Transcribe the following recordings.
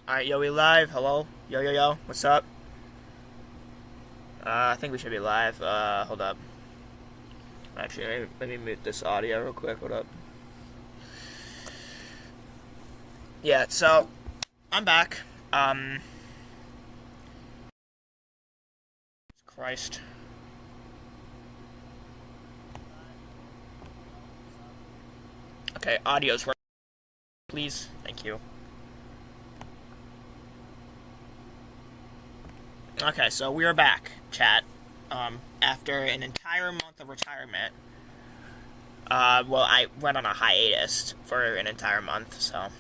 Alright, yo, we live. Hello? Yo, yo, yo. What's up? I think we should be live. Hold up. Actually, let me mute this audio real quick. Hold up. Yeah, so, I'm back. Christ. Okay, audio's working. Please. Thank you. Okay, so we are back, chat. After an entire month of retirement. Well, I went on a hiatus for an entire month, so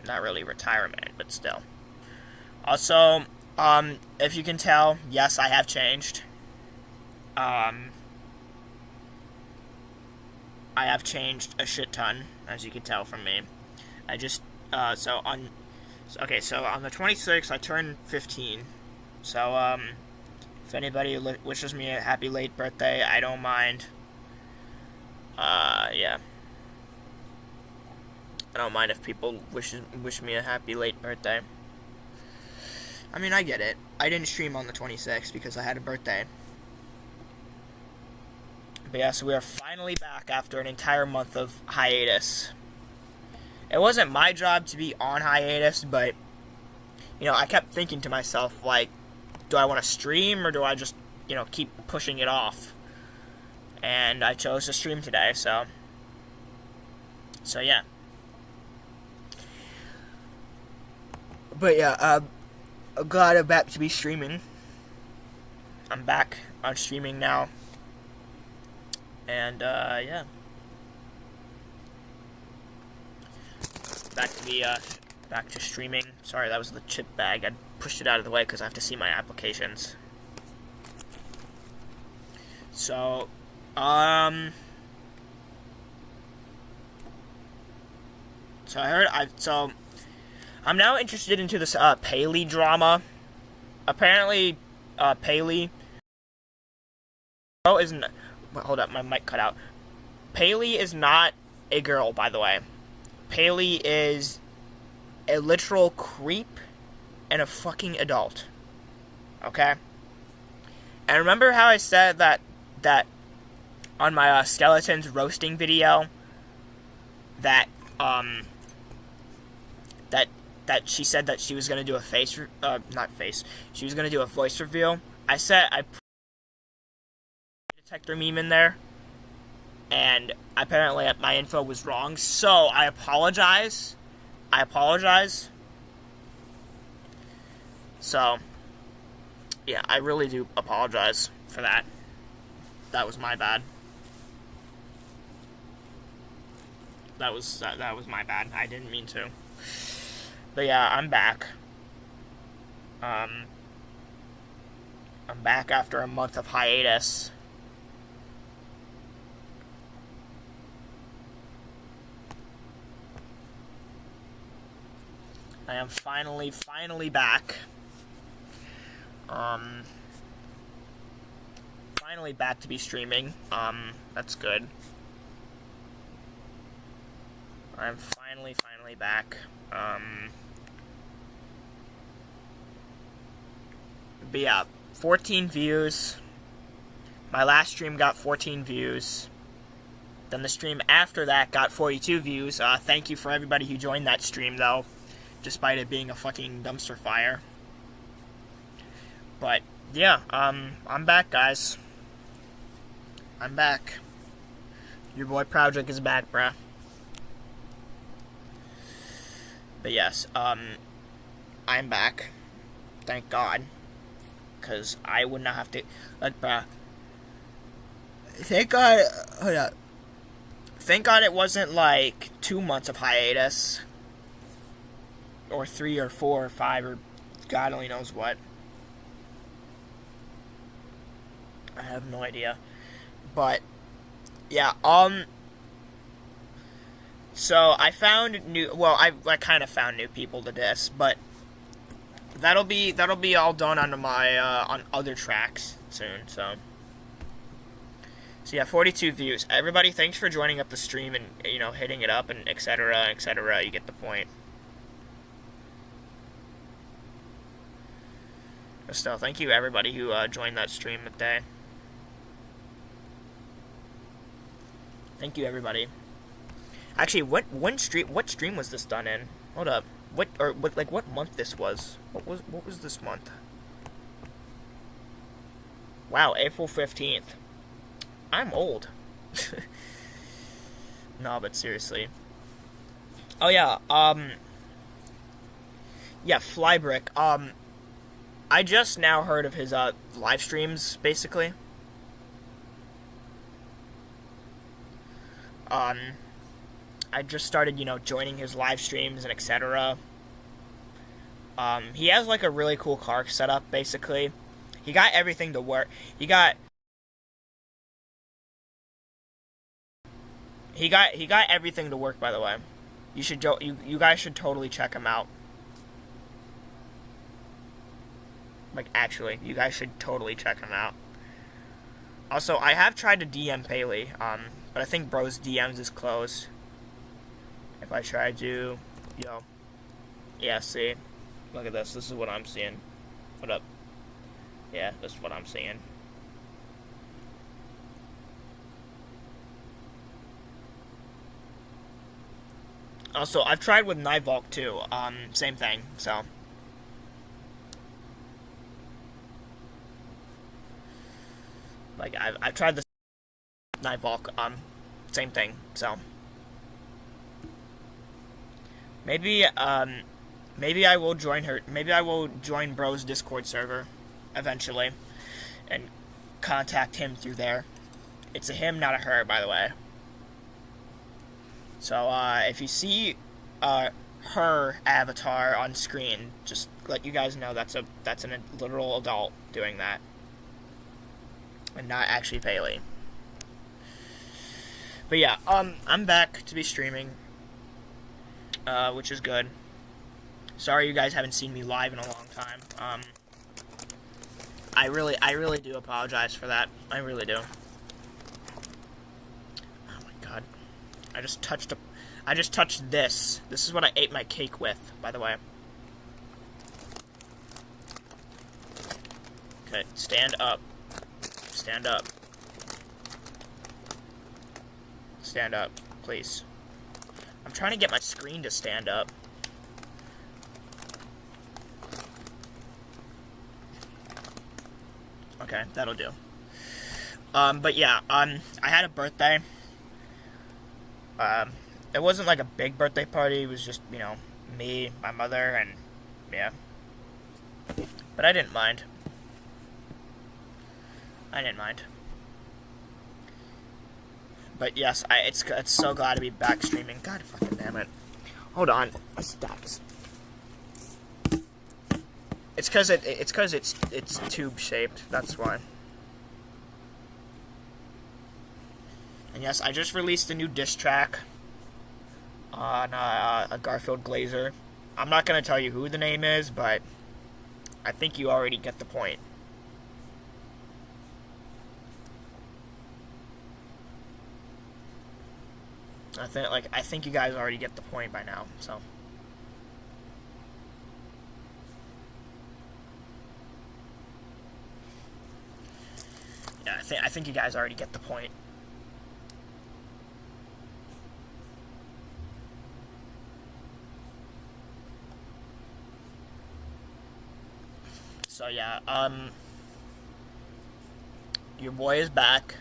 not really retirement, but still. Also, if you can tell, yes, I have changed. I have changed a shit ton, as you can tell from me. I just, so on the 26th, I turned 15. So, if anybody wishes me a happy late birthday, I don't mind. Yeah. I don't mind if people wish me a happy late birthday. I mean, I get it. I didn't stream on the 26th because I had a birthday. But yeah, so we are finally back after an entire month of hiatus. It wasn't my job to be on hiatus, but, you know, I kept thinking to myself, like, do I want to stream or do I just, you know, keep pushing it off? And I chose to stream today, so yeah. But yeah, I'm glad I'm back to be streaming. I'm back on streaming now. And, yeah. Back to streaming. Sorry, that was the chip bag. I pushed it out of the way because I have to see my applications. So, I'm now interested into this, Paley drama. Apparently, Paley... Oh, isn't... Hold up, my mic cut out. Paley is not a girl, by the way. Paley is a literal creep and a fucking adult. Okay? And remember how I said that on my skeletons roasting video that she said that she was gonna do a she was gonna do a voice reveal. I said I put a detector meme in there, and apparently my info was wrong, so I apologize. So, yeah, I really do apologize for that. That was my bad. That was my bad. I didn't mean to. But yeah, I'm back. I'm back after a month of hiatus. I am finally back. Finally back to be streaming. That's good. I'm finally back. But yeah, 14 views. My last stream got 14 views. Then the stream after that got 42 views. Thank you for everybody who joined that stream, though, despite it being a fucking dumpster fire. But yeah, I'm back, guys. I'm back. Your boy Project is back, bruh. But yes, I'm back. Thank God. Because I would not have to... bruh. Thank God... Hold up. Thank God it wasn't, like, 2 months of hiatus. Or 3 or 4 or 5 or God only knows what. I have no idea. But, yeah, so I found I kind of found new people to this, but that'll be all done on my, on other tracks soon, so yeah, 42 views. Everybody, thanks for joining up the stream and, you know, hitting it up and etc., etc., you get the point. But still, thank you everybody who joined that stream today. Thank you everybody. Actually, what stream was this done in? Hold up. What month this was? What was this month? Wow, April 15th. I'm old. No, but seriously. Oh yeah, yeah, Flybrick. I just now heard of his live streams, basically. I just started, joining his live streams and etc. He has like a really cool car setup, basically. He got everything to work. He got everything to work, by the way. You guys should totally check him out. Like, actually, you guys should totally check him out. Also, I have tried to DM Paley, but I think bro's DMs is closed. If I try to, yeah, see, look at this. This is what I'm seeing. What up? Yeah, this is what I'm seeing. Also, I've tried with Nivolk too. Same thing. So, like, I've tried the Nivolk. Same thing. So, maybe I will join her. Maybe I will join Bro's Discord server eventually, and contact him through there. It's a him, not a her, by the way. So, if you see her avatar on screen, just let you guys know that's a literal adult doing that, and not actually Paley. But yeah, I'm back to be streaming, which is good. Sorry you guys haven't seen me live in a long time. I really do apologize for that. I really do. Oh my god. I just touched this. This is what I ate my cake with, by the way. Okay, stand up. Stand up. Stand up, please. I'm trying to get my screen to stand up. Okay, that'll do. But yeah, I had a birthday. It wasn't like a big birthday party. It was just, me, my mother, and yeah. But I didn't mind. But yes, it's so glad to be back streaming. God fucking damn it. Hold on. Stop. It's because it's tube shaped. That's why. And yes, I just released a new diss track on a Garfield Glazer. I'm not going to tell you who the name is, but I think you already get the point. I think you guys already get the point by now, so. Yeah, I think you guys already get the point. So yeah, your boy is back.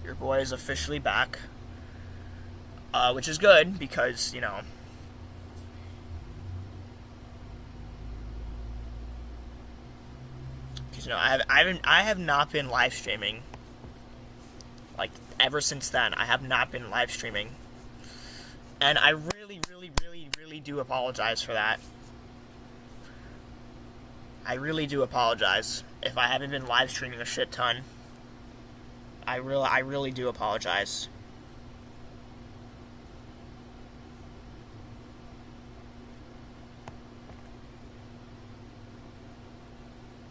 Your boy is officially back. Which is good because, I have not been live streaming. Like, ever since then, I have not been live streaming. And I really do apologize for that. I really do apologize if I haven't been live streaming a shit ton. I really do apologize.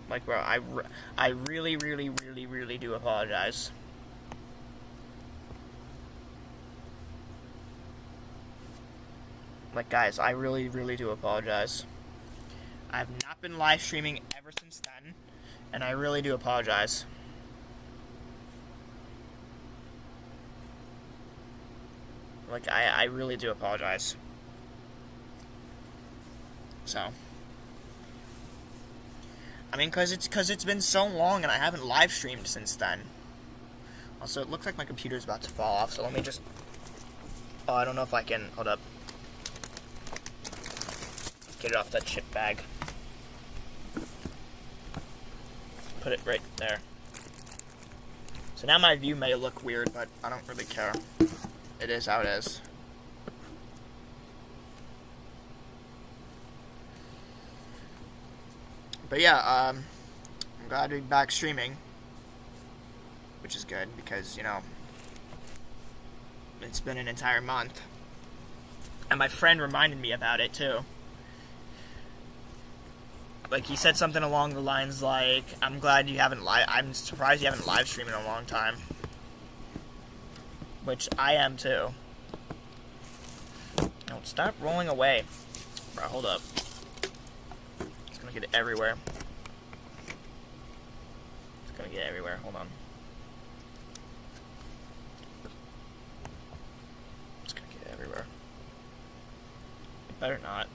Like, bro, I really do apologize. Like, guys, I really, really do apologize. I've not been live streaming ever since then, and I really do apologize. Like, I really do apologize. So, I mean, cause it's been so long and I haven't live streamed since then. Also, it looks like my computer's about to fall off, so let me just... Oh, I don't know if I can... Hold up. Get it off that chip bag. Put it right there. So now my view may look weird, but I don't really care. It is how it is. But yeah, I'm glad to be back streaming. Which is good, because, you know, it's been an entire month. And my friend reminded me about it, too. Like, he said something along the lines like, I'm surprised you haven't live streamed in a long time. Which I am, too. Don't stop rolling away. Bro, hold up. It's gonna get everywhere. It's gonna get everywhere. Hold on. It's gonna get everywhere. It better not.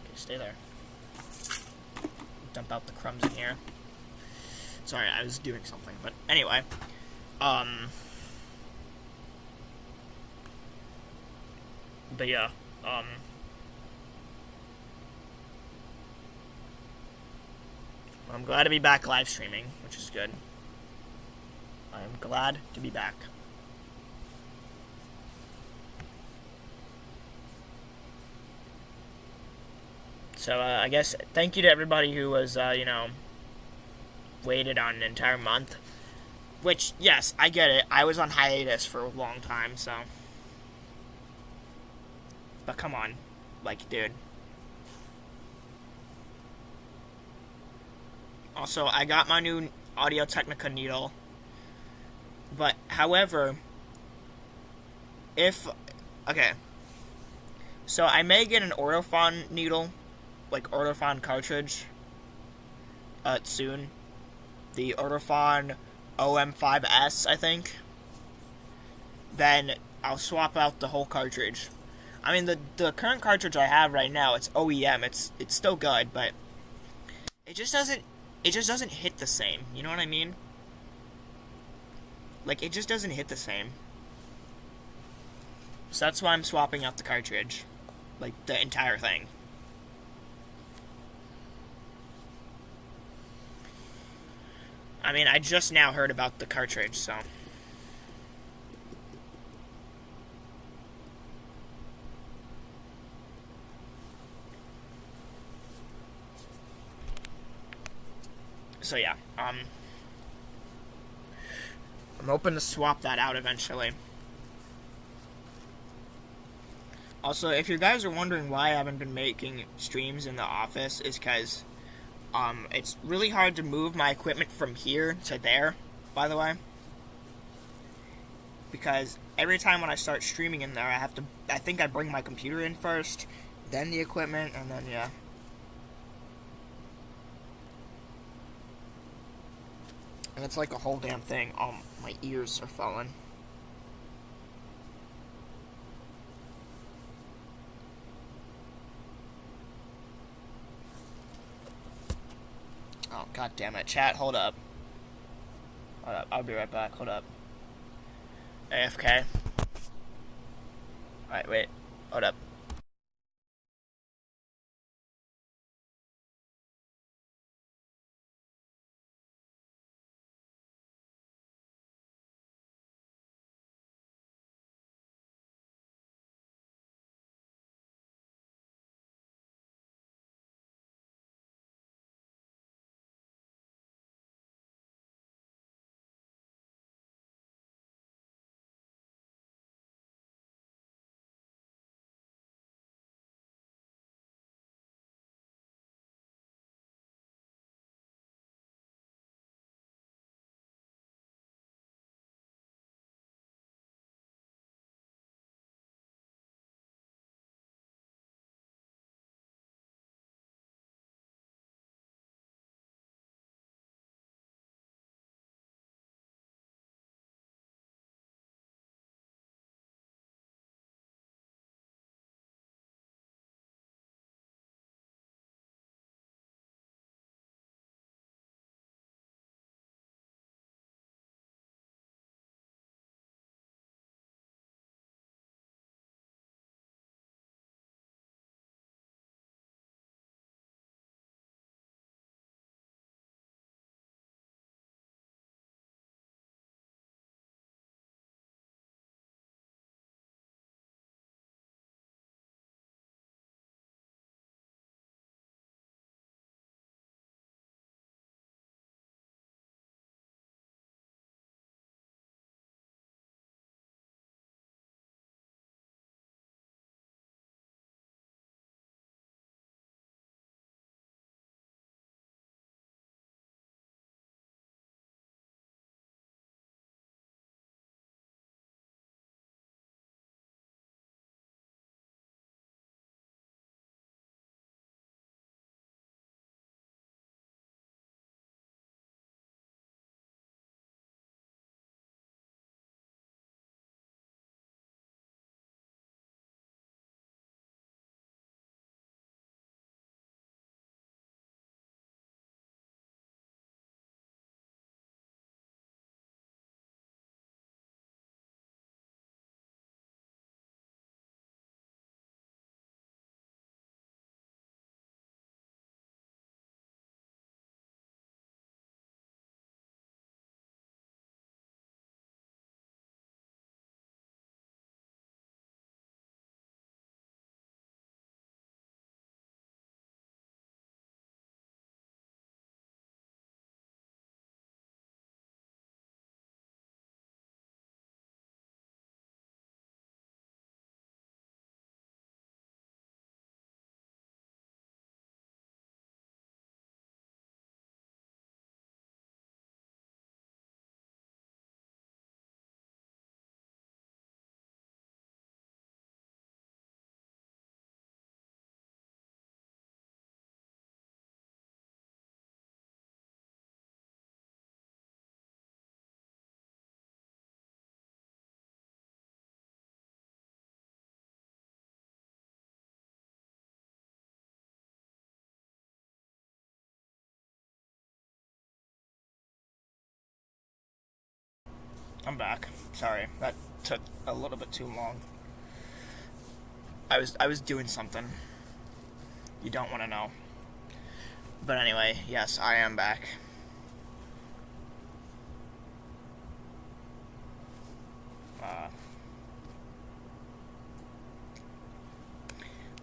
Okay, stay there. Dump out the crumbs in here. Sorry, I was doing something, but anyway. But yeah, I'm glad to be back live streaming, which is good. I'm glad to be back. So, I guess, thank you to everybody who was, you know, waited on an entire month. Which, yes, I get it. I was on hiatus for a long time, so. But come on. Like, dude. Also, I got my new Audio-Technica needle. But, however, okay. So, I may get an Ortofon needle, like Ortofon cartridge, soon. The Ortofon OM5S, I think. Then, I'll swap out the whole cartridge. I mean, the current cartridge I have right now, it's OEM, it's still good, but it just doesn't hit the same, you know what I mean? Like, it just doesn't hit the same. So that's why I'm swapping out the cartridge. Like, the entire thing. I mean, I just now heard about the cartridge, so. So yeah, I'm hoping to swap that out eventually. Also, if you guys are wondering why I haven't been making streams in the office, is because it's really hard to move my equipment from here to there, by the way. Because every time when I start streaming in there, I think I bring my computer in first, then the equipment, and then, yeah. And it's like a whole damn thing. Oh, my ears are falling. Oh, god damn it. Chat, hold up. Hold up, I'll be right back. Hold up. AFK. Alright, wait. Hold up. I'm back. Sorry, that took a little bit too long. I was doing something. You don't want to know. But anyway, yes, I am back.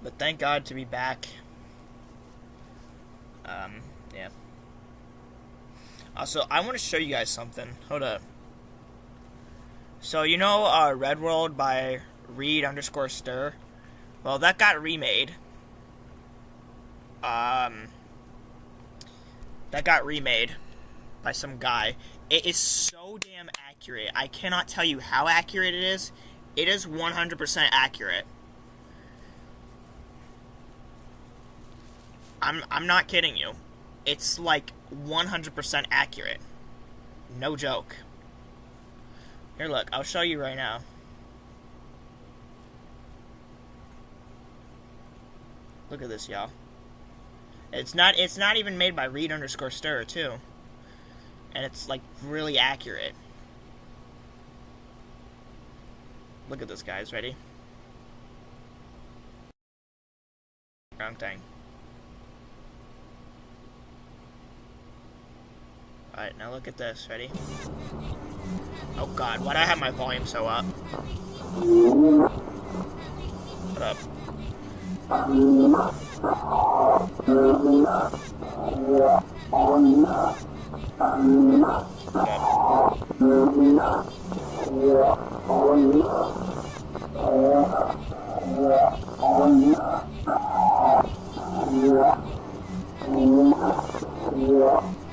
But thank God to be back. Yeah. Also, I want to show you guys something. Hold up. So, you know, Red World by Reed_Stir? Well, that got remade. That got remade by some guy. It is so damn accurate. I cannot tell you how accurate it is. It is 100% accurate. I'm not kidding you. It's like 100% accurate. No joke. Here, look. I'll show you right now. Look at this, y'all. It's not even made by Reed_Stir, too. And it's, like, really accurate. Look at this, guys. Ready? Wrong thing. Alright, now look at this. Ready? Oh god, why'd I have my volume so up? What up?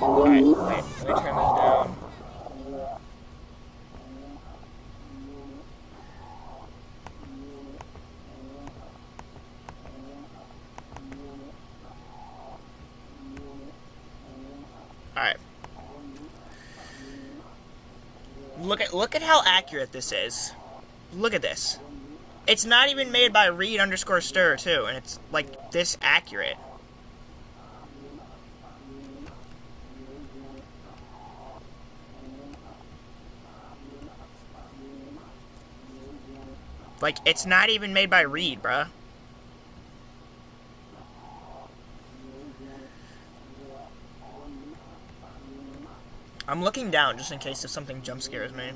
Alright, wait, let me turn this down. Alright. Look at how accurate this is. Look at this. It's not even made by Reed_Stir, too, and it's, like, this accurate. Like, it's not even made by Reed, bruh. I'm looking down just in case if something jump scares me.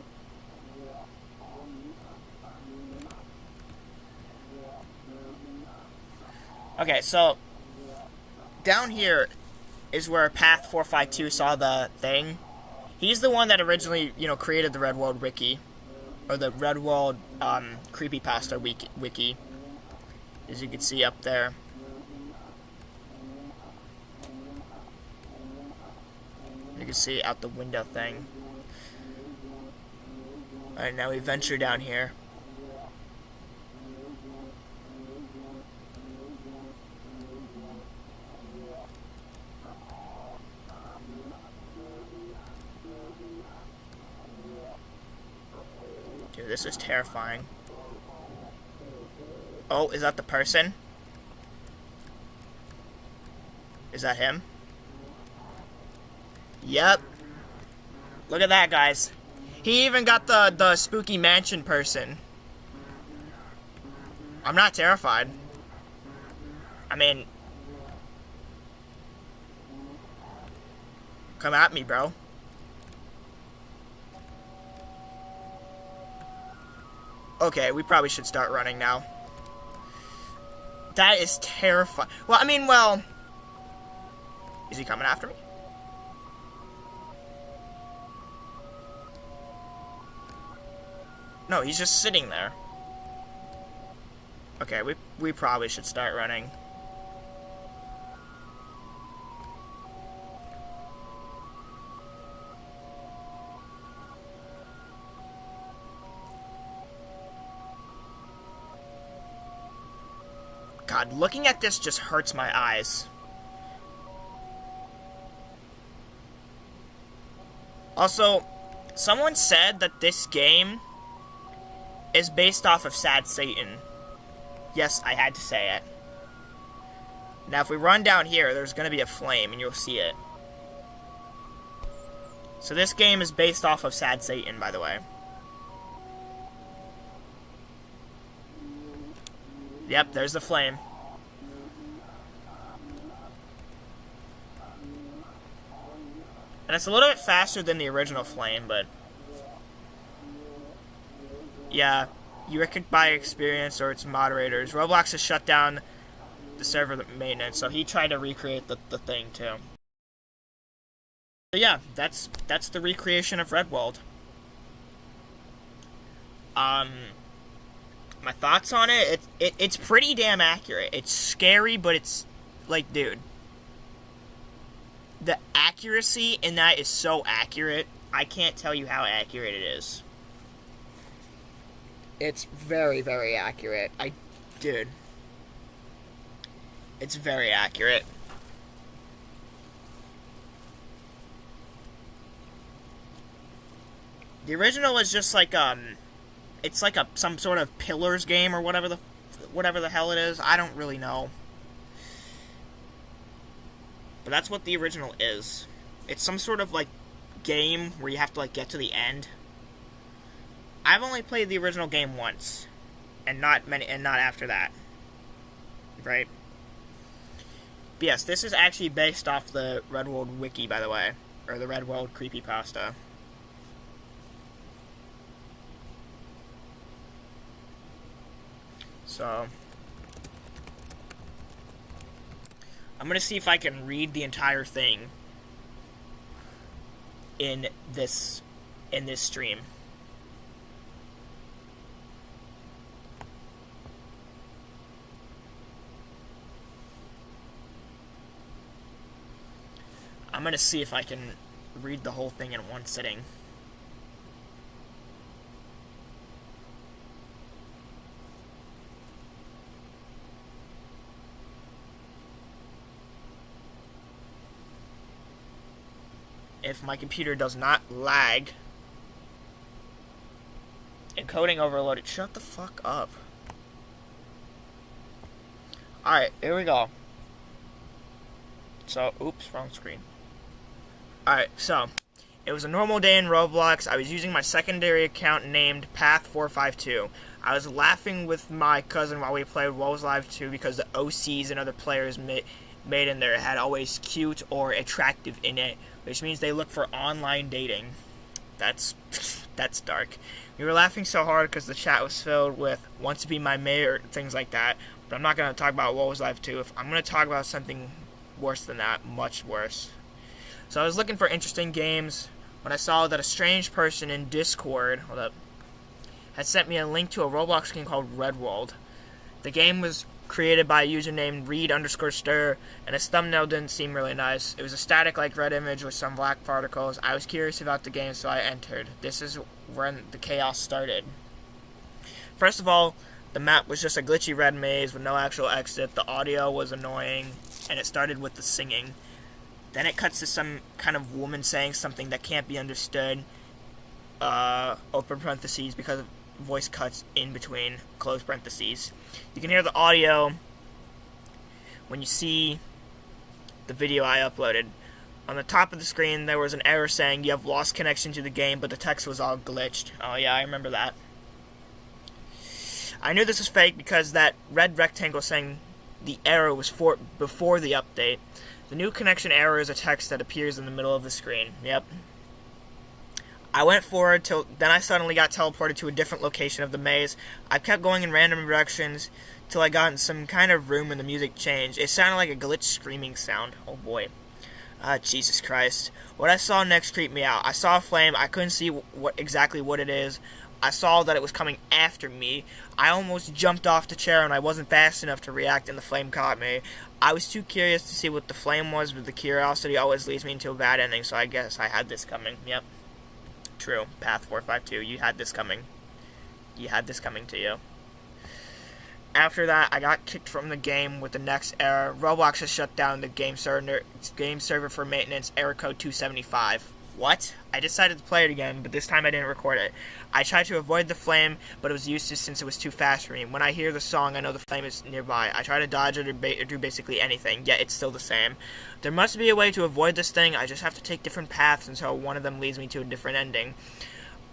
Okay, so down here is where Path 452 saw the thing. He's the one that originally, you know, created the Red World Wiki. Or the Red World Creepypasta Wiki. As you can see up there. You can see out the window thing. Alright, now we venture down here. Dude, this is terrifying. Oh, is that the person? Is that him? Yep. Look at that, guys. He even got the spooky mansion person. I'm not terrified. I mean, come at me, bro. Okay, we probably should start running now. That is terrifying. Well, I mean, well... Is he coming after me? No, he's just sitting there. Okay, we probably should start running. God, looking at this just hurts my eyes. Also, someone said that this game is based off of Sad Satan. Yes, I had to say it. Now, if we run down here, there's going to be a flame, and you'll see it. So this game is based off of Sad Satan, by the way. Yep, there's the flame. And it's a little bit faster than the original flame, but... yeah, you were kicked by experience or its moderators. Roblox has shut down the server maintenance, so he tried to recreate the thing, too. So yeah, that's the recreation of Redworld. My thoughts on it, it's pretty damn accurate. It's scary, but it's, like, dude... the accuracy in that is so accurate. I can't tell you how accurate it is. It's very, very accurate. Dude. It's very accurate. The original is just like, it's like some sort of Pillars game or whatever the hell it is. I don't really know. But that's what the original is. It's some sort of, like, game where you have to, like, get to the end. I've only played the original game once. And not after that. Right? But yes, this is actually based off the Redworld wiki, by the way. Or the Redworld creepypasta. So... I'm going to see if I can read the entire thing in this stream. I'm going to see if I can read the whole thing in one sitting. If my computer does not lag. Encoding overloaded. Shut the fuck up. Alright, here we go. So, oops, wrong screen. Alright, so, it was a normal day in Roblox. I was using my secondary account named Path452. I was laughing with my cousin while we played Wolves Live 2 because the OCs and other players made in there had always cute or attractive in it, which means they look for online dating. That's dark. We were laughing so hard because the chat was filled with "wants to be my mate" or things like that. But I'm not going to talk about Wolves Live 2. I'm going to talk about something worse than that, much worse. So I was looking for interesting games when I saw that a strange person in Discord, had sent me a link to a Roblox game called Redworld. The game was created by a user named Reed_Stir, and its thumbnail didn't seem really nice. It was a static like red image with some black particles. I was curious about the game, so I entered. This is when the chaos started. First of all, the map was just a glitchy red maze with no actual exit. The audio was annoying, and it started with the singing. Then it cuts to some kind of woman saying something that can't be understood, open parentheses, because of voice cuts in between, close parentheses. You can hear the audio when you see the video I uploaded. On the top of the screen, there was an error saying you have lost connection to the game, but the text was all glitched. Oh yeah, I remember that. I knew this was fake because that red rectangle saying the error was before the update. The new connection error is a text that appears in the middle of the screen. Yep. I went forward till then I suddenly got teleported to a different location of the maze. I kept going in random directions till I got in some kind of room and the music changed. It sounded like a glitch screaming sound. Oh boy. Jesus Christ. What I saw next creeped me out. I saw a flame. I couldn't see exactly what it is. I saw that it was coming after me. I almost jumped off the chair and I wasn't fast enough to react and the flame caught me. I was too curious to see what the flame was, but the curiosity always leads me into a bad ending, so I guess I had this coming. Yep. True. Path452. You had this coming. You had this coming to you. After that, I got kicked from the game with the next error. Roblox has shut down the game server for maintenance, error code 275. What? I decided to play it again, but this time I didn't record it. I tried to avoid the flame, but it was useless since it was too fast for me. When I hear the song, I know the flame is nearby. I try to dodge it or do basically anything, yet it's still the same. There must be a way to avoid this thing. I just have to take different paths until one of them leads me to a different ending.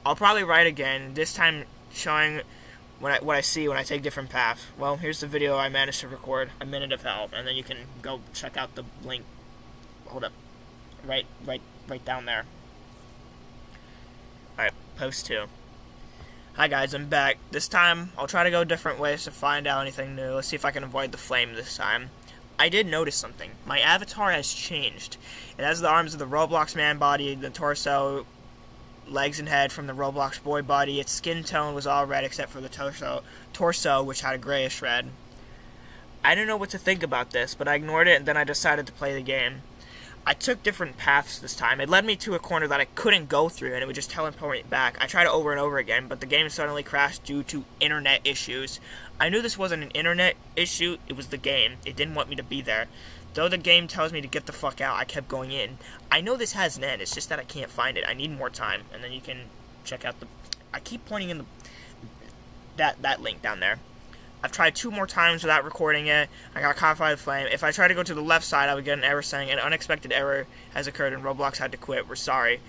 I'll probably write again, this time showing what I see when I take different paths. Well, here's the video I managed to record, a minute of hell, and then you can go check out the link. Hold up, right down there. All right, post 2. Hi guys, I'm back. This time, I'll try to go different ways to find out anything new. Let's see if I can avoid the flame this time. I did notice something. My avatar has changed. It has the arms of the Roblox man body, the torso, legs and head from the Roblox boy body. Its skin tone was all red except for the torso, which had a grayish red. I didn't know what to think about this, but I ignored it and then I decided to play the game. I took different paths this time. It led me to a corner that I couldn't go through, and it would just teleport me back. I tried it over and over again, but the game suddenly crashed due to internet issues. I knew this wasn't an internet issue, it was the game. It didn't want me to be there. Though the game tells me to get the fuck out, I kept going in. I know this has an end, it's just that I can't find it. I need more time, and then you can check out the... I keep pointing in that link down there. I've tried 2 more times without recording it. I got caught by the flame. If I try to go to the left side, I would get an error saying an unexpected error has occurred and Roblox had to quit. We're sorry.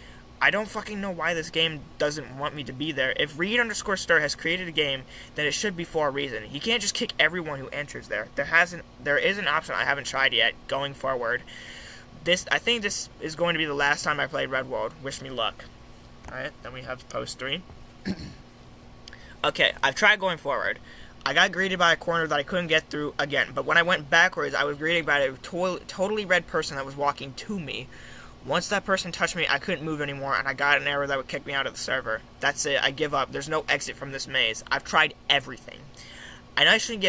I don't fucking know why this game doesn't want me to be there. If Reed_Stir has created a game, then it should be for a reason. He can't just kick everyone who enters there. There is an option I haven't tried yet going forward. I think this is going to be the last time I play Red World. Wish me luck. Alright, then we have post 3. Okay, I've tried going forward. I got greeted by a corner that I couldn't get through again, but when I went backwards, I was greeted by a totally red person that was walking to me. Once that person touched me, I couldn't move anymore, and I got an error that would kick me out of the server. That's it, I give up. There's no exit from this maze. I've tried everything. I know I shouldn't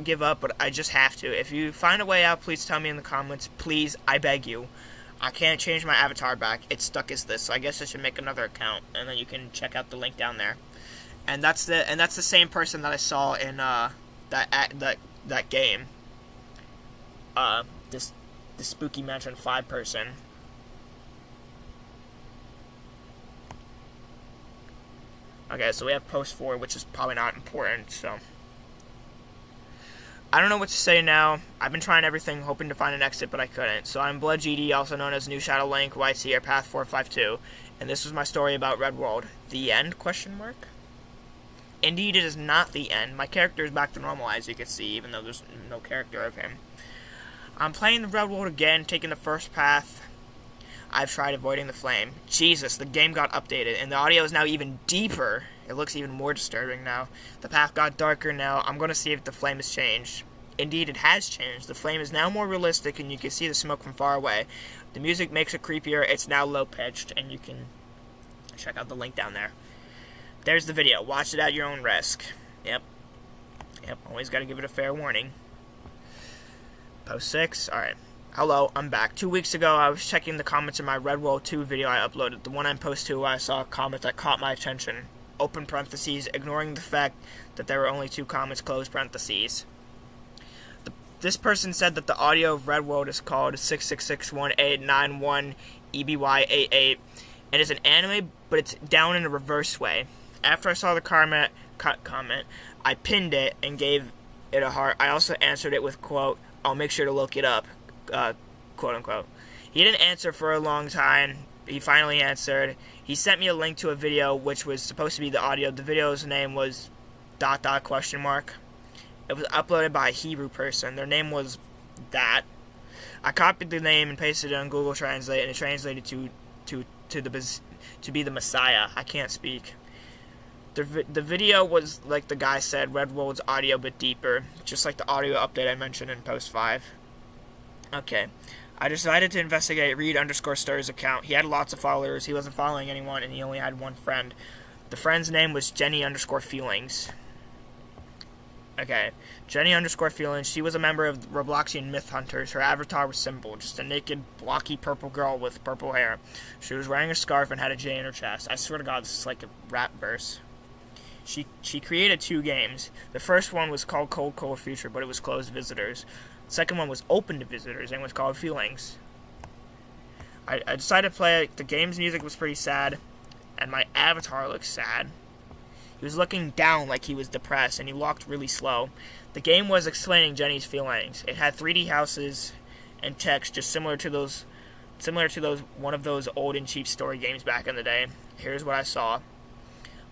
give up, but I just have to. If you find a way out, please tell me in the comments. Please, I beg you. I can't change my avatar back. It's stuck as this, so I guess I should make another account, and then you can check out the link down there. And that's the same person that I saw in that game. The Spooky Mansion 5 person. Okay, so we have post 4, which is probably not important, so I don't know what to say now. I've been trying everything, hoping to find an exit, but I couldn't. So I'm Blood GD, also known as New Shadow Link, YT, or Path 452, and this was my story about Red World. The end? Question mark? Indeed, it is not the end. My character is back to normal, as you can see, even though there's no character of him. I'm playing the Red World again, taking the first path. I've tried avoiding the flame. Jesus, the game got updated, and the audio is now even deeper. It looks even more disturbing now. The path got darker now. I'm going to see if the flame has changed. Indeed, it has changed. The flame is now more realistic, and you can see the smoke from far away. The music makes it creepier. It's now low-pitched, and you can check out the link down there. There's the video. Watch it at your own risk. Yep, always gotta give it a fair warning. Post 6. Alright. Hello, I'm back. 2 weeks ago, I was checking the comments in my Red World 2 video I uploaded. The one on post 2, I saw a comment that caught my attention. Open parentheses, ignoring the fact that there were only 2 comments, close parentheses. This person said that the audio of Red World is called 6661891EBY88, and it's an anime, but it's down in a reverse way. After I saw the comment, I pinned it and gave it a heart. I also answered it with, quote, I'll make sure to look it up, quote unquote. He didn't answer for a long time. He finally answered. He sent me a link to a video which was supposed to be the audio. The video's name was ... question mark. It was uploaded by a Hebrew person. Their name was that. I copied the name and pasted it on Google Translate, and it translated to be the Messiah. I can't speak. The video was, like the guy said, Red World's audio but deeper, just like the audio update I mentioned in post 5. Okay, I decided to investigate Reed_Stir's account. He had lots of followers, he wasn't following anyone, and he only had one friend. The friend's name was Jenny_Feelings. Okay, Jenny_Feelings, she was a member of Robloxian Myth Hunters. Her avatar was simple, just a naked, blocky purple girl with purple hair. She was wearing a scarf and had a J in her chest. I swear to God, this is like a rap verse. She created 2 games. The first one was called Cold Future, but it was closed to visitors. The second one was open to visitors and was called Feelings. I decided to play it. The game's music was pretty sad, and my avatar looked sad. He was looking down like he was depressed, and he walked really slow. The game was explaining Jenny's feelings. It had 3D houses and text, just similar to those one of those old and cheap story games back in the day. Here's what I saw.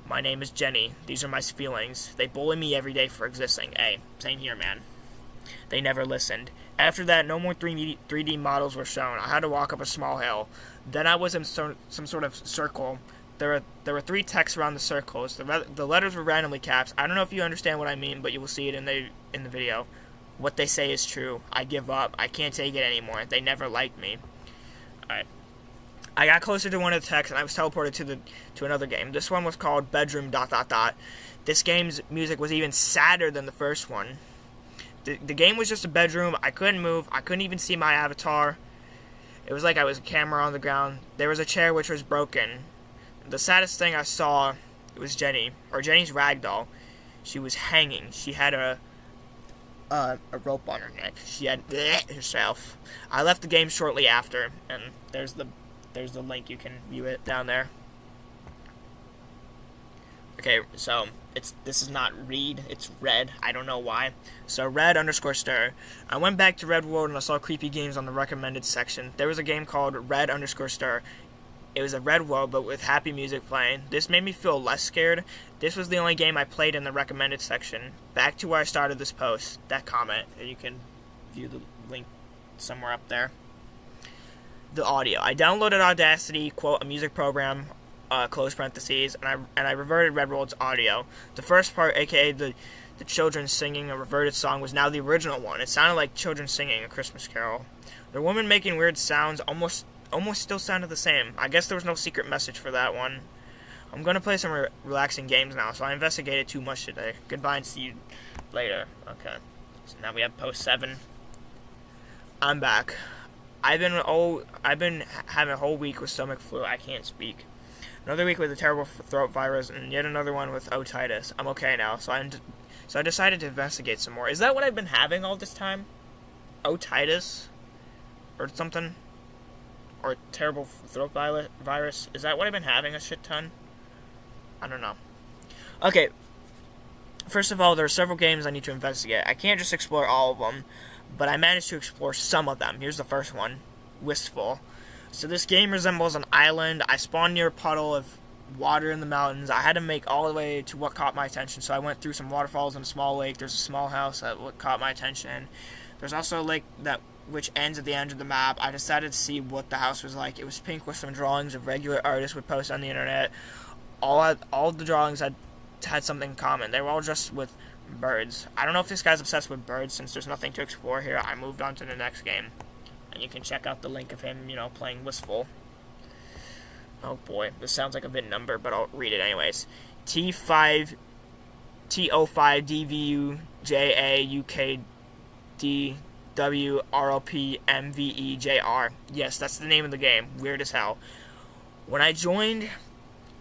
My name is Jenny. These are my feelings. They bully me every day for existing. Hey, same here, man. They never listened. After that, no more 3D models were shown. I had to walk up a small hill. Then I was in some sort of circle. There were 3 texts around the circles. The letters were randomly caps. I don't know if you understand what I mean, but you will see it in the video. What they say is true. I give up. I can't take it anymore. They never liked me. Alright. I got closer to one of the texts, and I was teleported to another game. This one was called Bedroom ... This game's music was even sadder than the first one. The game was just a bedroom. I couldn't move. I couldn't even see my avatar. It was like I was a camera on the ground. There was a chair which was broken. The saddest thing I saw was Jenny, or Jenny's ragdoll. She was hanging. She had a rope on her neck. She had herself. I left the game shortly after, and there's the link. You can view it down there. Okay, so this is not read, it's red. I don't know why. So red_stir. I went back to Red World and I saw creepy games on the recommended section. There was a game called red_stir. It was a Red World, but with happy music playing. This made me feel less scared. This was the only game I played in the recommended section. Back to where I started this post, that comment, and you can view the link somewhere up there. The audio. I downloaded Audacity, quote, a music program, close parentheses, and I reverted Red World's audio. The first part, aka the children singing a reverted song, was now the original one. It sounded like children singing a Christmas carol. The woman making weird sounds almost still sounded the same. I guess there was no secret message for that one. I'm going to play some relaxing games now, so I investigated too much today. Goodbye and see you later. Okay. So now we have post 7. I'm back. I've been having a whole week with stomach flu. I can't speak. Another week with a terrible throat virus, and yet another one with otitis. I'm okay now, so I decided to investigate some more. Is that what I've been having all this time? Otitis? Or something? Or terrible throat virus? Is that what I've been having a shit ton? I don't know. Okay. First of all, there are several games I need to investigate. I can't just explore all of them, but I managed to explore some of them. Here's the first one. Wistful. So this game resembles an island. I spawned near a puddle of water in the mountains. I had to make all the way to what caught my attention, so I went through some waterfalls and a small lake. There's a small house that caught my attention. There's also a lake which ends at the end of the map. I decided to see what the house was like. It was pink with some drawings of regular artists would post on the internet. All the drawings had something in common. They were all just with birds. I don't know if this guy's obsessed with birds. Since there's nothing to explore here, I moved on to the next game. And you can check out the link of him, playing Wistful. Oh boy, this sounds like a VIN number, but I'll read it anyways. T05 DVUJAUKDWROPMVEJR. Yes, that's the name of the game. Weird as hell. When I joined,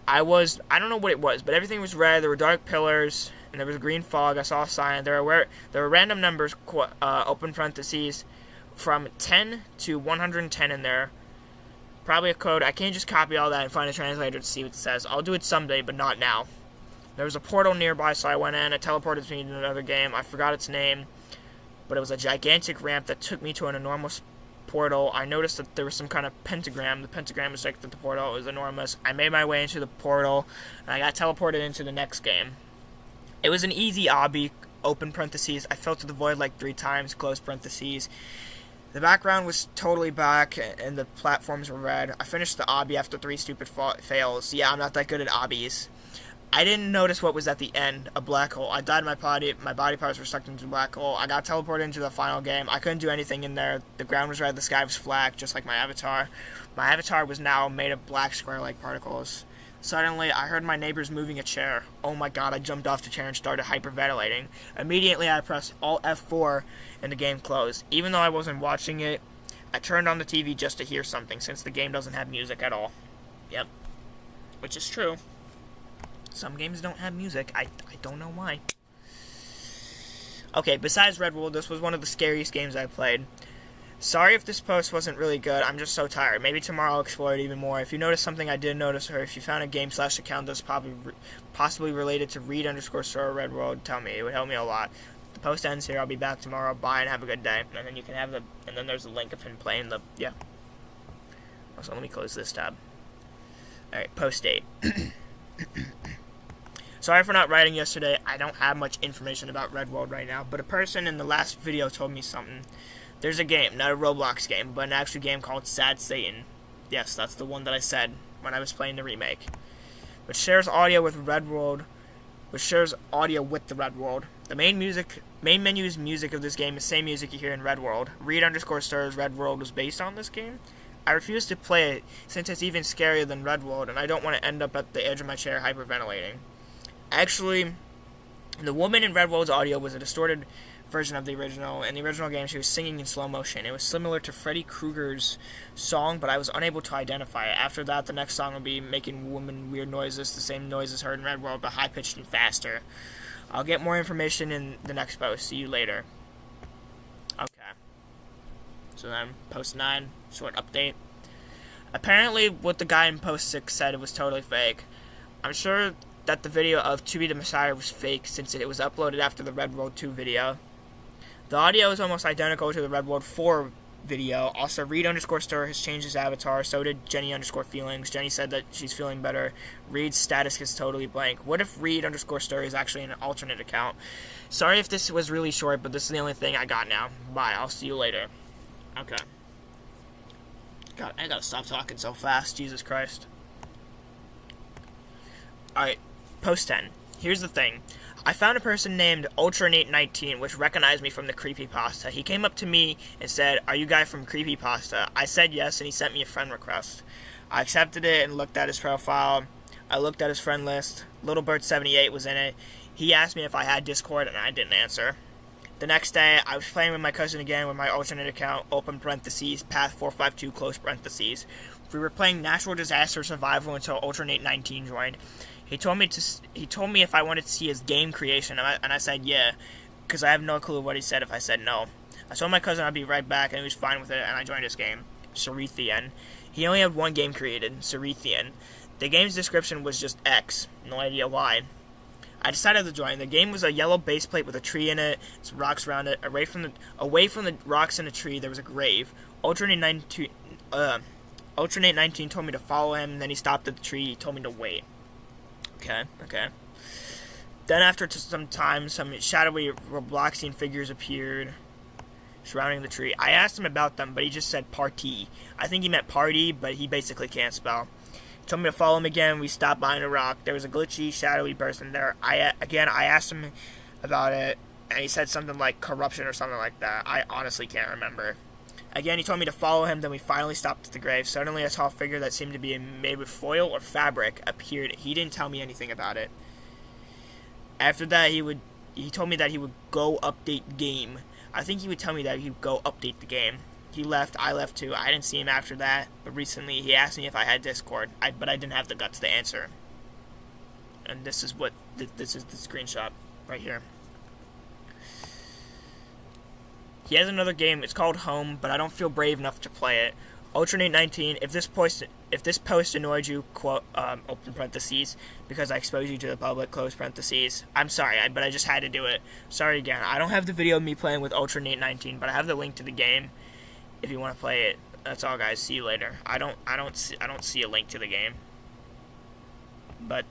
I don't know what it was, but everything was red. There were dark pillars, and there was green fog. I saw a sign. There were random numbers, open parentheses, from 10 to 110 in there. Probably a code. I can't just copy all that and find a translator to see what it says. I'll do it someday, but not now. There was a portal nearby, so I went in. It teleported me to another game. I forgot its name, but it was a gigantic ramp that took me to an enormous portal. I noticed that there was some kind of pentagram. The pentagram was like the portal. It was enormous. I made my way into the portal, and I got teleported into the next game. It was an easy obby, open parentheses. I fell to the void like 3 times, close parentheses. The background was totally black, and the platforms were red. I finished the obby after 3 stupid fails. Yeah, I'm not that good at obbies. I didn't notice what was at the end, a black hole. I died, my body parts were stuck into the black hole. I got teleported into the final game. I couldn't do anything in there. The ground was red, the sky was black, just like my avatar. My avatar was now made of black square-like particles. Suddenly, I heard my neighbors moving a chair. Oh my god, I jumped off the chair and started hyperventilating. Immediately, I pressed Alt F4 and the game closed. Even though I wasn't watching it, I turned on the TV just to hear something, since the game doesn't have music at all. Yep. Which is true. Some games don't have music. I don't know why. Okay, besides Red World, this was one of the scariest games I played. Sorry if this post wasn't really good. I'm just so tired. Maybe tomorrow I'll explore it even more. If you noticed something I did notice, or if you found a game/account that's possibly related to read_store or Red World, tell me. It would help me a lot. The post ends here. I'll be back tomorrow. Bye and have a good day. And then you can have and then there's a link of him playing yeah. Also, let me close this tab. Alright, post date. Sorry for not writing yesterday. I don't have much information about Red World right now, but a person in the last video told me something. There's a game, not a Roblox game, but an actual game called Sad Satan. Yes, that's the one that I said when I was playing the remake. Which shares audio with Red World, which shares audio with the Red World. The main menu's music of this game is the same music you hear in Red World. Reed_Star's Red World was based on this game. I refuse to play it since it's even scarier than Red World, and I don't want to end up at the edge of my chair hyperventilating. Actually, the woman in Red World's audio was a distorted version of the original. In the original game, she was singing in slow motion. It was similar to Freddy Krueger's song, but I was unable to identify it. After that, the next song will be making woman weird noises, the same noises heard in Red World, but high-pitched and faster. I'll get more information in the next post. See you later. Okay. So then, post 9, short update. Apparently, what the guy in post 6 said, it was totally fake. I'm sure that the video of To Be the Messiah was fake since it was uploaded after the Red World 2 video. The audio is almost identical to the Red World 4 video. Also, Reed_Star has changed his avatar, so did Jenny_Feelings. Jenny said that she's feeling better. Reed's status is totally blank. What if Reed_Star is actually an alternate account? Sorry if this was really short, but this is the only thing I got now. Bye, I'll see you later. Okay. God, I gotta stop talking so fast, Jesus Christ. Alright, post 10. Here's the thing. I found a person named Ultranate19, which recognized me from the Creepypasta. He came up to me and said, "Are you guy from Creepypasta?" I said yes, and he sent me a friend request. I accepted it and looked at his profile. I looked at his friend list. Littlebird78 was in it. He asked me if I had Discord, and I didn't answer. The next day, I was playing with my cousin again with my alternate account, open parentheses, path452, close parentheses. We were playing Natural Disaster Survival until Ultranate19 joined. He told me if I wanted to see his game creation, and I said yeah, because I have no clue what he said if I said no. I told my cousin I'd be right back, and he was fine with it, and I joined his game, Cerethian. He only had one game created, Cerethian. The game's description was just X, no idea why. I decided to join. The game was a yellow base plate with a tree in it, some rocks around it. Away from the rocks in the tree, there was a grave. Ultranate19 told me to follow him, and then he stopped at the tree. He told me to wait. Okay. Then after some time, some shadowy Robloxian figures appeared surrounding the tree. I asked him about them, but he just said party. I think he meant party, but he basically can't spell. He told me to follow him again. We stopped behind a rock. There was a glitchy, shadowy person there. I asked him about it, and he said something like corruption or something like that. I honestly can't remember. Again, he told me to follow him, then we finally stopped at the grave. Suddenly, I saw a figure that seemed to be made with foil or fabric appeared. He didn't tell me anything about it. After that, he told me that he would go update game. I think he would tell me that he would go update the game. He left, I left too. I didn't see him after that, but recently he asked me if I had Discord, but I didn't have the guts to answer. And this is this is the screenshot right here. He has another game, it's called Home, but I don't feel brave enough to play it. Ultranate19, if this post annoyed you, quote, open parentheses, because I exposed you to the public, close parentheses, I'm sorry, but I just had to do it. Sorry again. I don't have the video of me playing with Ultranate19, but I have the link to the game if you want to play it. That's all, guys. See you later. I don't see a link to the game. But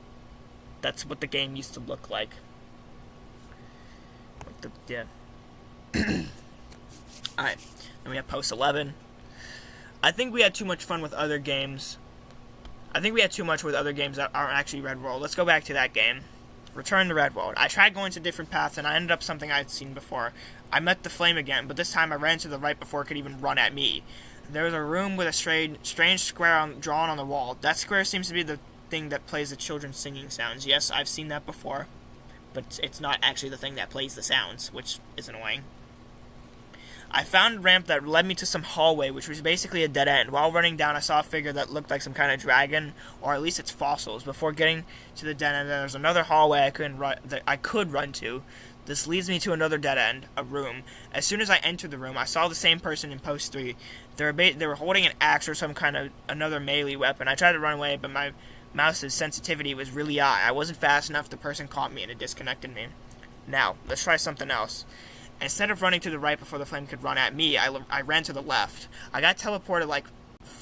that's what the game used to look like. Yeah. Alright, then we have post 11. I think we had too much fun with other games. that aren't actually Red World. Let's go back to that game. Return to Red World. I tried going to different paths, and I ended up something I'd seen before. I met the flame again, but this time I ran to the right before it could even run at me. There was a room with a strange square drawn on the wall. That square seems to be the thing that plays the children's singing sounds. Yes, I've seen that before, but it's not actually the thing that plays the sounds, which is annoying. I found a ramp that led me to some hallway, which was basically a dead end. While running down, I saw a figure that looked like some kind of dragon, or at least its fossils. Before getting to the dead end, there was another hallway I could run to. This leads me to another dead end, a room. As soon as I entered the room, I saw the same person in post 3. They were holding an axe or some kind of another melee weapon. I tried to run away, but my mouse's sensitivity was really high. I wasn't fast enough. The person caught me and it disconnected me. Now, let's try something else. Instead of running to the right before the flame could run at me, I ran to the left. I got teleported like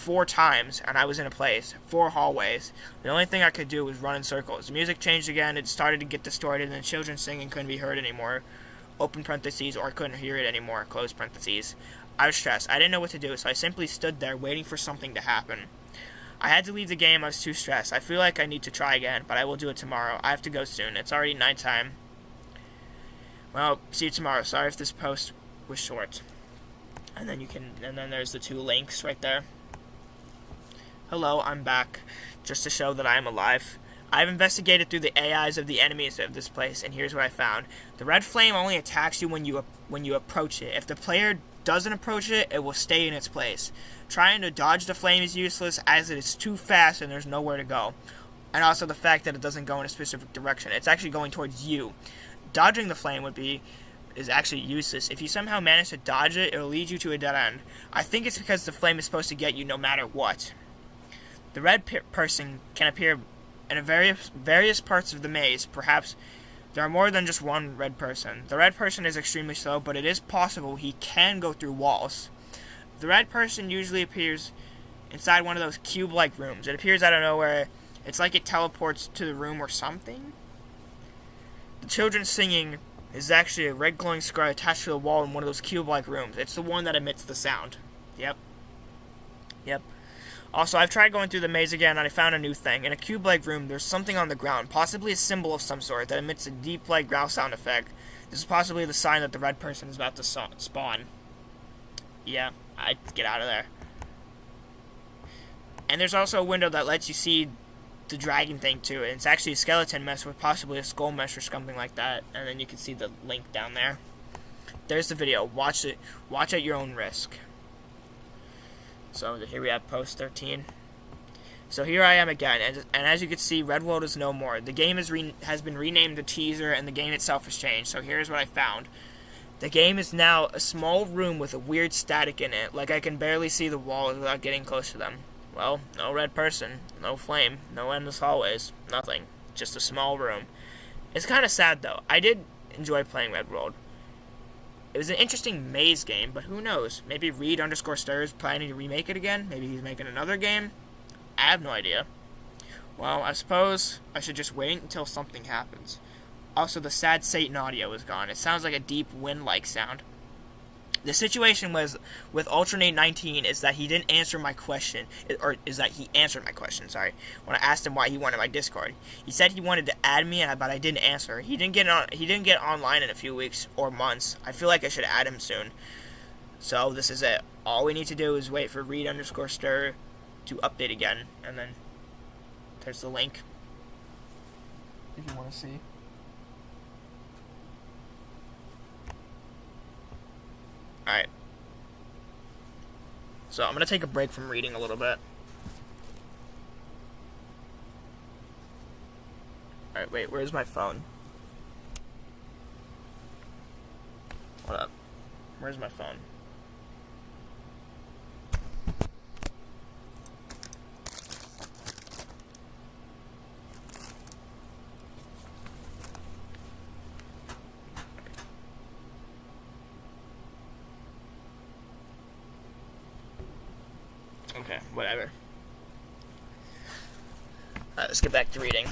4 times, and I was in a place. 4 hallways. The only thing I could do was run in circles. The music changed again. It started to get distorted, and the children singing couldn't be heard anymore. Open parentheses, or I couldn't hear it anymore. Close parentheses. I was stressed. I didn't know what to do, so I simply stood there waiting for something to happen. I had to leave the game. I was too stressed. I feel like I need to try again, but I will do it tomorrow. I have to go soon. It's already nighttime. Well, see you tomorrow. Sorry if this post was short. And then there's the 2 links right there. Hello, I'm back. Just to show that I am alive. I've investigated through the AIs of the enemies of this place, and here's what I found. The red flame only attacks you when you approach it. If the player doesn't approach it, it will stay in its place. Trying to dodge the flame is useless, as it is too fast and there's nowhere to go. And also the fact that it doesn't go in a specific direction. It's actually going towards you. Dodging the flame is actually useless. If you somehow manage to dodge it, it will lead you to a dead end. I think it's because the flame is supposed to get you no matter what. The red person can appear in various parts of the maze. Perhaps there are more than just one red person. The red person is extremely slow, but it is possible he can go through walls. The red person usually appears inside one of those cube-like rooms. It appears out of nowhere. It's like it teleports to the room or something. The children singing is actually a red glowing scar attached to the wall in one of those cube-like rooms. It's the one that emits the sound. Yep. Also, I've tried going through the maze again, and I found a new thing. In a cube-like room, there's something on the ground, possibly a symbol of some sort, that emits a deep, like, growl sound effect. This is possibly the sign that the red person is about to spawn. Yeah, I'd get out of there. And there's also a window that lets you see the dragon thing, too. And it's actually a skeleton mesh with possibly a skull mesh or something like that. And then you can see the link down there. There's the video. Watch it. Watch at your own risk. So here we have post 13. So here I am again, and as you can see, Red World is no more. The game has been renamed the teaser, and the game itself has changed. So here's what I found. The game is now a small room with a weird static in it, like I can barely see the walls without getting close to them. Well, no red person, no flame, no endless hallways, nothing. Just a small room. It's kind of sad though. I did enjoy playing Red World. It was an interesting maze game, but who knows? Maybe Reed_Stir is planning to remake it again? Maybe he's making another game? I have no idea. Well, I suppose I should just wait until something happens. Also, the sad Satan audio is gone. It sounds like a deep wind-like sound. The situation with Alternate 19 is that he didn't answer my question, or is that he answered my question, sorry, when I asked him why he wanted my Discord. He said he wanted to add me, but I didn't answer. He didn't get online in a few weeks or months. I feel like I should add him soon. So this is it. All we need to do is wait for Reed_Stir to update again, and then there's the link if you want to see. Alright. So I'm going to take a break from reading a little bit. Alright, wait, where's my phone? Hold up. Where's my phone? Okay, whatever. Alright, let's get back to reading.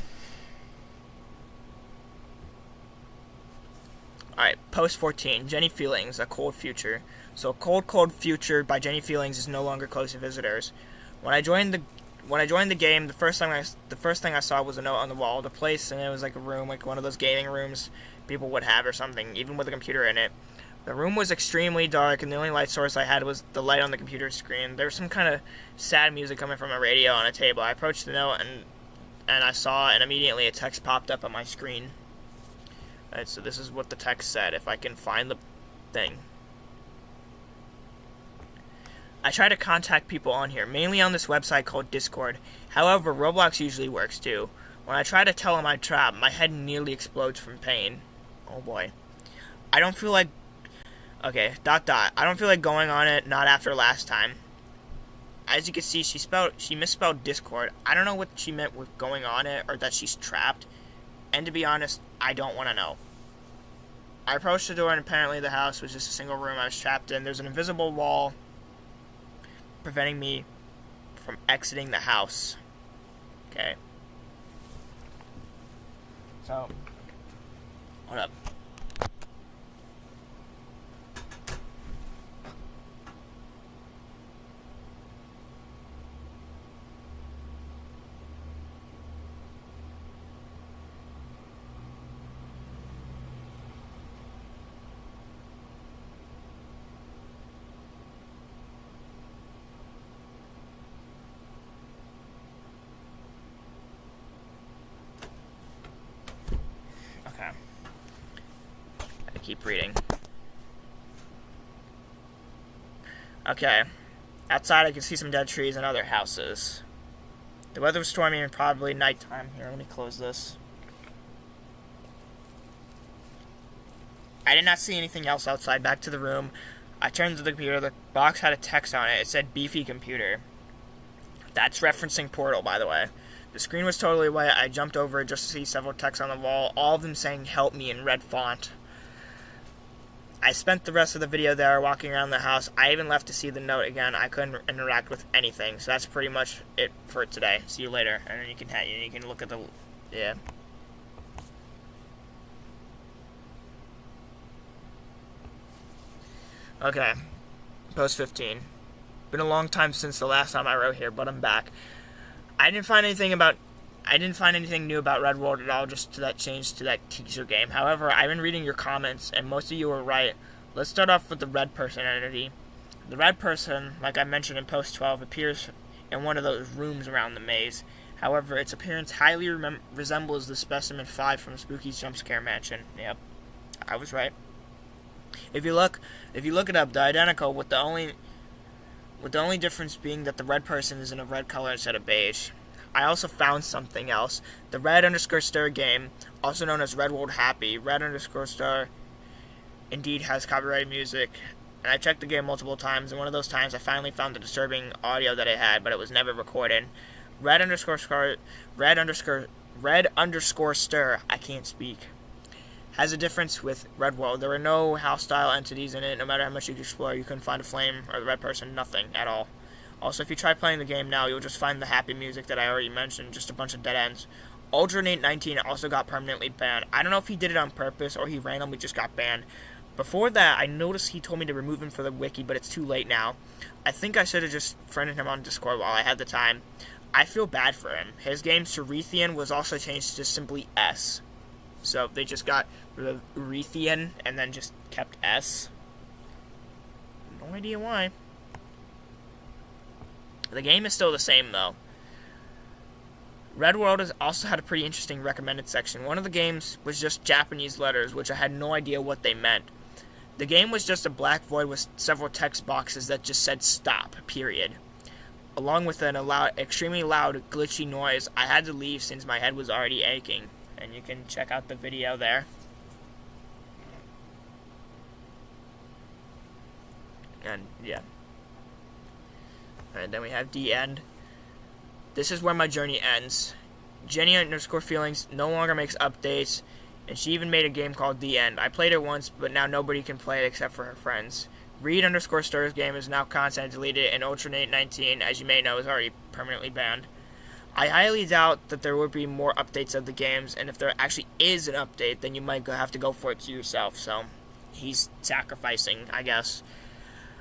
Alright, post 14. Jenny Feelings, A Cold Future. So, Cold Future by Jenny Feelings is no longer closed to visitors. When I joined the game, the first thing I saw was a note on the wall of the place, and it was like a room, like one of those gaming rooms people would have or something, even with a computer in it. The room was extremely dark, and the only light source I had was the light on the computer screen. There was some kind of sad music coming from a radio on a table. I approached the note, and I saw, and immediately a text popped up on my screen. Alright, so this is what the text said, if I can find the thing. I try to contact people on here, mainly on this website called Discord. However, Roblox usually works too. When I try to tell them I'm trapped, my head nearly explodes from pain. Oh boy. I don't feel like... Okay, ... I don't feel like going on it, not after last time. As you can see, she misspelled Discord. I don't know what she meant with going on it, or that she's trapped. And to be honest, I don't want to know. I approached the door, and apparently the house was just a single room I was trapped in. There's an invisible wall preventing me from exiting the house. Okay. So, hold up. Okay. I keep reading. Okay. Outside I can see some dead trees and other houses. The weather was stormy and probably nighttime. Here, let me close this. I did not see anything else outside. Back to the room. I turned to the computer. The box had a text on it. It said beefy computer. That's referencing Portal, by the way. The screen was totally white. I jumped over it just to see several texts on the wall, all of them saying help me in red font. I spent the rest of the video there walking around the house. I even left to see the note again. I couldn't interact with anything, so that's pretty much it for today. See you later. And then you can look at the... Yeah. Okay. Post 15. Been a long time since the last time I wrote here, but I'm back. I didn't find anything new about Red World at all, just to that change to that teaser game. However, I've been reading your comments, and most of you were right. Let's start off with the red person entity. The red person, like I mentioned in post 12, appears in one of those rooms around the maze. However, its appearance highly resembles the Specimen 5 from Spooky's Jumpscare Mansion. Yep, I was right. If you look it up, they're identical, with the only difference being that the red person is in a red color instead of beige. I also found something else. The red_star game, also known as Red World Happy, red_star indeed has copyrighted music. And I checked the game multiple times, and one of those times I finally found the disturbing audio that it had, but it was never recorded. Red_star, I can't speak, has a difference with Red World. There were no house-style entities in it. No matter how much you could explore, you couldn't find a flame or the red person, nothing at all. Also, if you try playing the game now, you'll just find the happy music that I already mentioned, just a bunch of dead ends. Alternate 19 also got permanently banned. I don't know if he did it on purpose or he randomly just got banned. Before that, I noticed he told me to remove him for the wiki, but it's too late now. I think I should have just friended him on Discord while I had the time. I feel bad for him. His game, Cerethian, was also changed to simply S. So they just got rid of Urethian and then just kept S. No idea why. The game is still the same, though. Red World has also had a pretty interesting recommended section. One of the games was just Japanese letters, which I had no idea what they meant. The game was just a black void with several text boxes that just said stop, period. Along with an extremely loud, glitchy noise. I had to leave since my head was already aching. And you can check out the video there. And, yeah. And then we have the end. This is where my journey ends. Jenny_feelings no longer makes updates, and she even made a game called The End. I played it once, but now nobody can play it except for her friends. Read_Star's game is now content deleted, and Alternate 19, as you may know, is already permanently banned. I highly doubt that there will be more updates of the games, and if there actually is an update, then you might have to go for it to yourself, so he's sacrificing, I guess.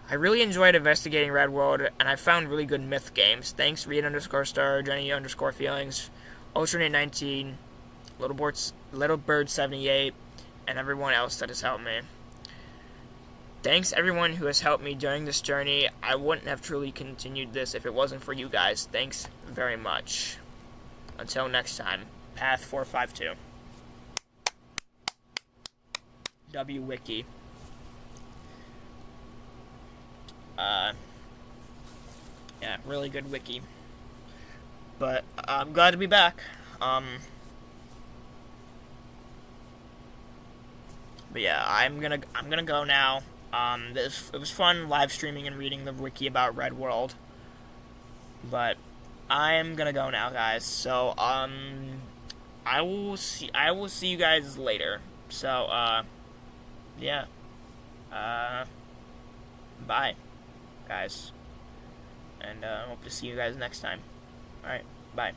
I really enjoyed investigating Red World, and I found really good myth games. Thanks, Read_Star, Jenny_Feelings, Alternate 19, Little Bird 78, and everyone else that has helped me. Thanks everyone who has helped me during this journey. I wouldn't have truly continued this if it wasn't for you guys. Thanks very much. Until next time, Path 452. WWiki. Yeah, really good wiki. But I'm glad to be back. But yeah, I'm gonna go now. It was fun live streaming and reading the wiki about Red World. But I'm gonna go now, guys. So I will see you guys later. So yeah. Bye, guys. And and I hope to see you guys next time. Alright, bye.